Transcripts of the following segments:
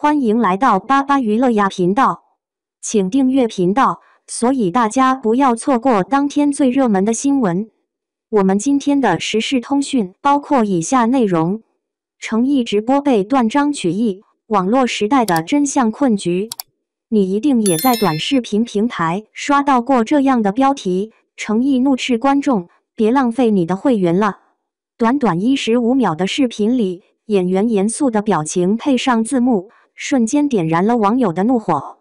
欢迎来到巴巴娱乐呀频道，请订阅频道，所以大家不要错过当天最热门的新闻。我们今天的时事通讯包括以下内容：诚意直播被断章取义，网络时代的真相困局。你一定也在短视频平台刷到过这样的标题：诚意怒斥观众，别浪费你的会员了。短短15秒的视频里，演员严肃的表情配上字幕，瞬间点燃了网友的怒火。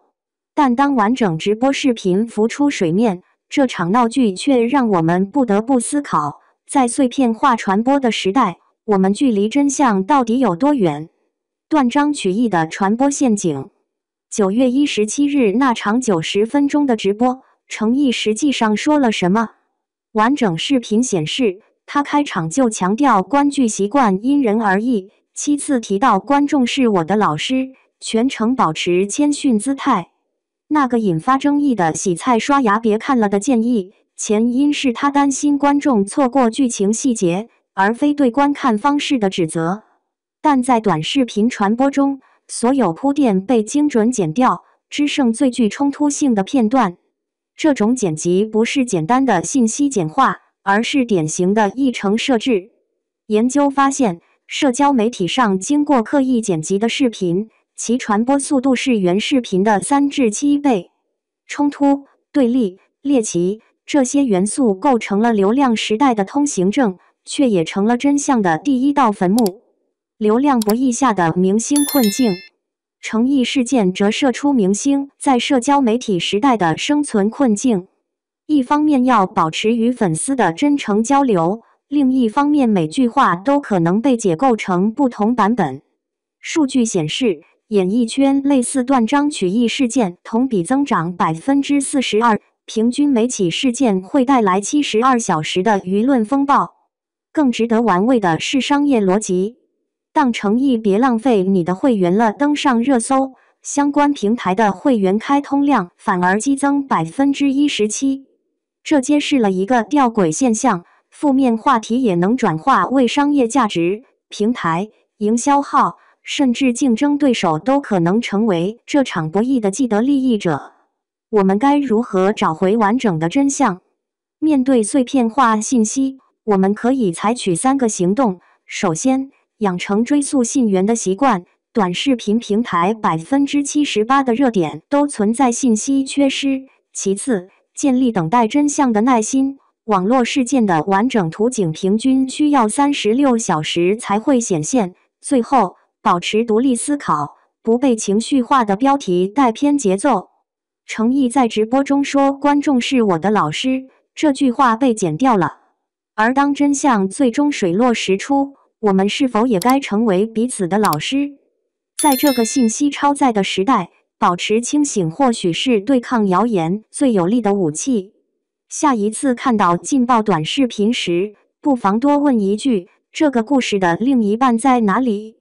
但当完整直播视频浮出水面，这场闹剧却让我们不得不思考，在碎片化传播的时代，我们距离真相到底有多远？断章取义的传播陷阱。9月17日那场90分钟的直播，诚意实际上说了什么？完整视频显示，他开场就强调观剧习惯因人而异，7次提到观众是我的老师，全程保持谦逊姿态。那个引发争议的洗菜刷牙别看了的建议，前因是他担心观众错过剧情细节，而非对观看方式的指责。但在短视频传播中，所有铺垫被精准剪掉，只剩最具冲突性的片段。这种剪辑不是简单的信息简化，而是典型的议程设置。研究发现，社交媒体上经过刻意剪辑的视频，其传播速度是原视频的3至7倍。冲突、对立、猎奇，这些元素构成了流量时代的通行证，却也成了真相的第一道坟墓。流量博弈下的明星困境。诚意事件折射出明星在社交媒体时代的生存困境。一方面要保持与粉丝的真诚交流，另一方面每句话都可能被解构成不同版本。数据显示，演艺圈类似断章取义事件同比增长42%，平均每起事件会带来72小时的舆论风暴。更值得玩味的是商业逻辑。当诚意别浪费你的会员了登上热搜，相关平台的会员开通量反而激增17%。这揭示了一个吊诡现象：负面话题也能转化为商业价值，平台、营销号，甚至竞争对手都可能成为这场博弈的既得利益者。我们该如何找回完整的真相？面对碎片化信息，我们可以采取3个行动。首先，养成追溯信源的习惯。短视频平台78%的热点都存在信息缺失。其次，建立等待真相的耐心。网络事件的完整图景平均需要36小时才会显现。最后，保持独立思考，不被情绪化的标题带偏节奏。诚意在直播中说观众是我的老师，这句话被剪掉了。而当真相最终水落石出，我们是否也该成为彼此的老师？在这个信息超载的时代，保持清醒或许是对抗谣言最有力的武器。下一次看到劲爆短视频时，不妨多问一句：这个故事的另一半在哪里？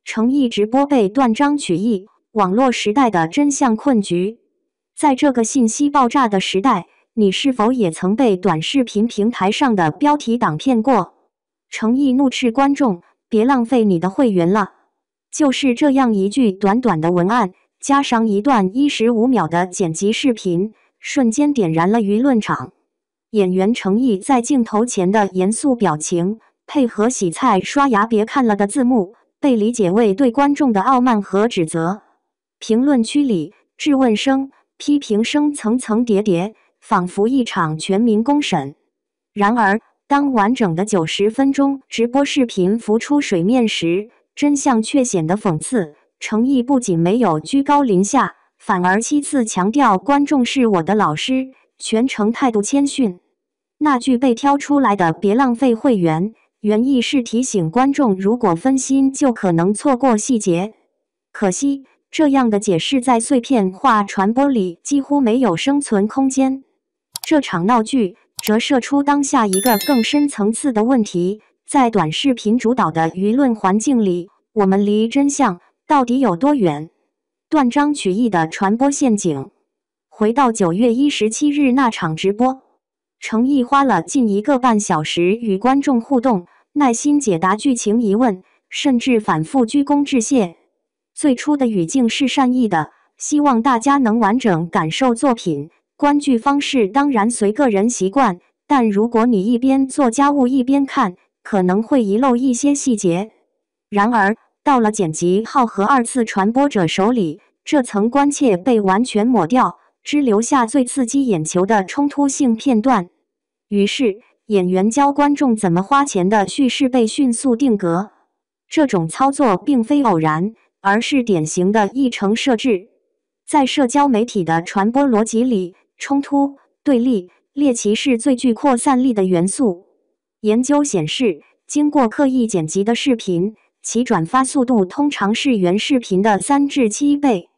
诚意直播被断章取义，网络时代的真相困局。在这个信息爆炸的时代，你是否也曾被短视频平台上的标题党骗过？诚意怒斥观众，别浪费你的会员了。就是这样一句短短的文案，加上一段15秒的剪辑视频，瞬间点燃了舆论场。演员诚意在镜头前的严肃表情，配合洗菜刷牙别看了的字幕，被理解为对观众的傲慢和指责。评论区里，质问声、批评声层层叠叠，仿佛一场全民公审。然而，当完整的90分钟直播视频浮出水面时，真相却显得讽刺。诚意不仅没有居高临下，反而7次强调观众是我的老师，全程态度谦逊。那句被挑出来的别浪费会员，原意是提醒观众如果分心就可能错过细节。可惜，这样的解释在碎片化传播里几乎没有生存空间。这场闹剧折射出当下一个更深层次的问题：在短视频主导的舆论环境里，我们离真相到底有多远？断章取义的传播陷阱。回到9月17日那场直播，诚意花了近1个半小时与观众互动，耐心解答剧情疑问，甚至反复鞠躬致谢。最初的语境是善意的，希望大家能完整感受作品。观剧方式当然随个人习惯，但如果你一边做家务一边看，可能会遗漏一些细节。然而，到了剪辑号和二次传播者手里，这层关切被完全抹掉，只留下最刺激眼球的冲突性片段。于是，演员教观众怎么花钱的叙事被迅速定格。这种操作并非偶然，而是典型的议程设置。在社交媒体的传播逻辑里，冲突、对立、猎奇是最具扩散力的元素。研究显示，经过刻意剪辑的视频，其转发速度通常是原视频的3至7倍。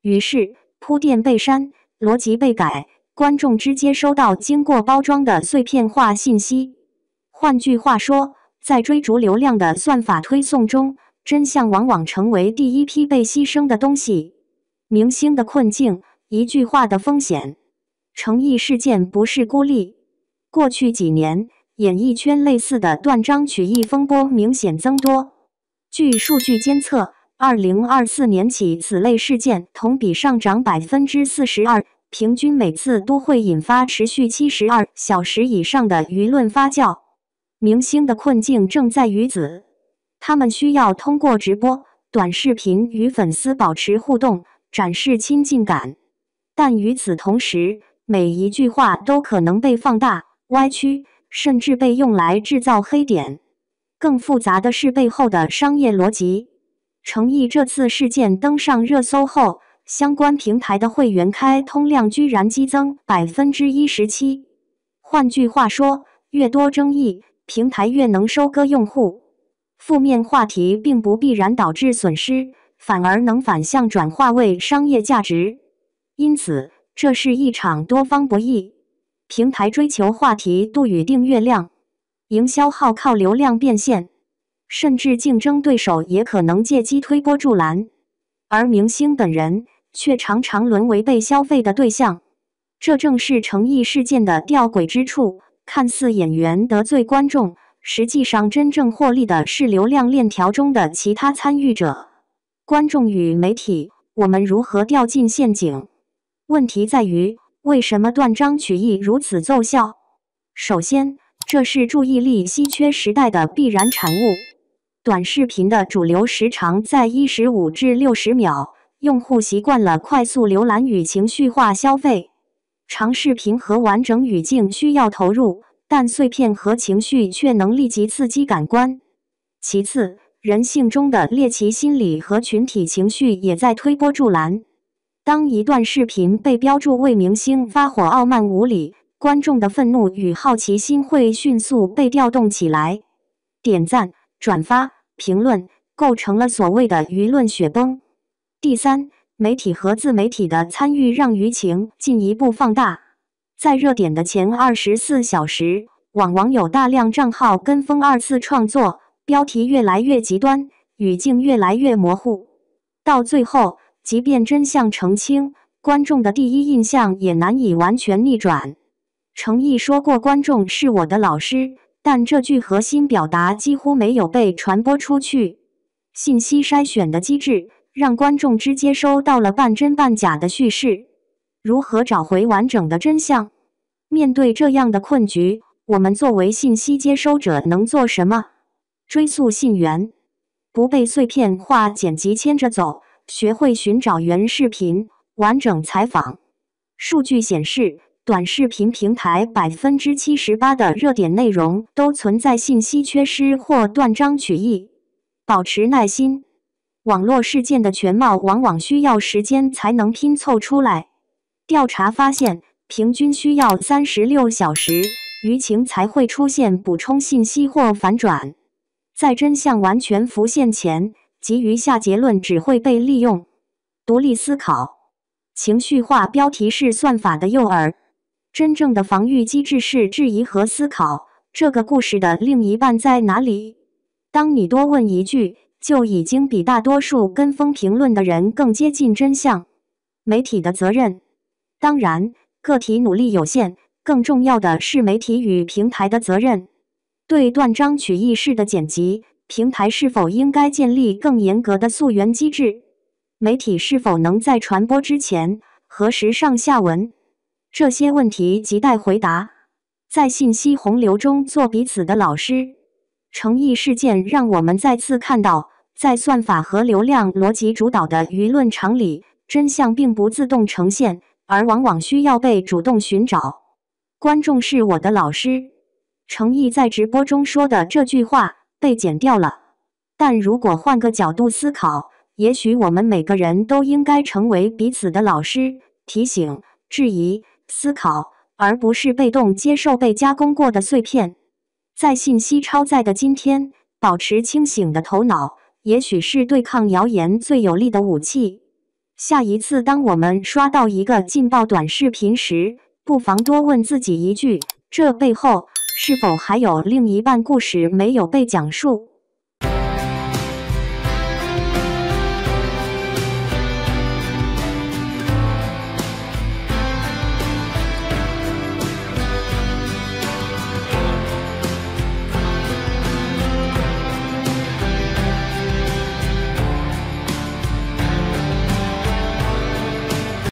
于是，铺垫被删，逻辑被改，观众直接收到经过包装的碎片化信息。换句话说，在追逐流量的算法推送中，真相往往成为第一批被牺牲的东西。明星的困境，一句话的风险。诚意事件不是孤立。过去几年，演艺圈类似的断章取义风波明显增多。据数据监测，2024年起此类事件同比上涨42%，平均每次都会引发持续72小时以上的舆论发酵。明星的困境正在于此，他们需要通过直播、短视频与粉丝保持互动，展示亲近感。但与此同时，每一句话都可能被放大、歪曲，甚至被用来制造黑点。更复杂的是背后的商业逻辑。诚意这次事件登上热搜后，相关平台的会员开通量居然激增17%。换句话说，越多争议，平台越能收割用户。负面话题并不必然导致损失，反而能反向转化为商业价值。因此，这是一场多方博弈。平台追求话题度与订阅量，营销号靠流量变现，甚至竞争对手也可能借机推波助澜。而明星本人却常常沦为被消费的对象。这正是诚意事件的吊诡之处，看似演员得罪观众，实际上真正获利的是流量链条中的其他参与者。观众与媒体，我们如何掉进陷阱？问题在于，为什么断章取义如此奏效？首先，这是注意力稀缺时代的必然产物。短视频的主流时长在15至60秒，用户习惯了快速浏览与情绪化消费。长视频和完整语境需要投入，但碎片和情绪却能立即刺激感官。其次，人性中的猎奇心理和群体情绪也在推波助澜。当一段视频被标注为明星发火傲慢无礼，观众的愤怒与好奇心会迅速被调动起来。点赞、转发、评论构成了所谓的舆论雪崩。第三，媒体和自媒体的参与让舆情进一步放大。在热点的前24小时，网有大量账号跟风二次创作，标题越来越极端，语境越来越模糊。到最后，即便真相澄清，观众的第一印象也难以完全逆转。诚意说过观众是我的老师，但这句核心表达几乎没有被传播出去。信息筛选的机制让观众直接收到了半真半假的叙事。如何找回完整的真相？面对这样的困局，我们作为信息接收者能做什么？追溯信源，不被碎片化剪辑牵着走，学会寻找原视频、完整采访。数据显示，短视频平台78%的热点内容都存在信息缺失或断章取义。保持耐心，网络事件的全貌往往需要时间才能拼凑出来。调查发现，平均需要36小时，舆情才会出现补充信息或反转。在真相完全浮现前，急于下结论只会被利用。独立思考，情绪化标题是算法的诱饵，真正的防御机制是质疑和思考。这个故事的另一半在哪里？当你多问一句，就已经比大多数跟风评论的人更接近真相。媒体的责任，当然，个体努力有限，更重要的是媒体与平台的责任。对断章取义式的剪辑，平台是否应该建立更严格的溯源机制？媒体是否能在传播之前核实上下文？这些问题亟待回答。在信息洪流中做彼此的老师，诚意事件让我们再次看到，在算法和流量逻辑主导的舆论场里，真相并不自动呈现，而往往需要被主动寻找。观众是我的老师，诚意在直播中说的这句话被剪掉了。但如果换个角度思考，也许我们每个人都应该成为彼此的老师，提醒、质疑、思考，而不是被动接受被加工过的碎片。在信息超载的今天，保持清醒的头脑，也许是对抗谣言最有力的武器。下一次当我们刷到一个劲爆短视频时，不妨多问自己一句：这背后是否还有另一半故事没有被讲述？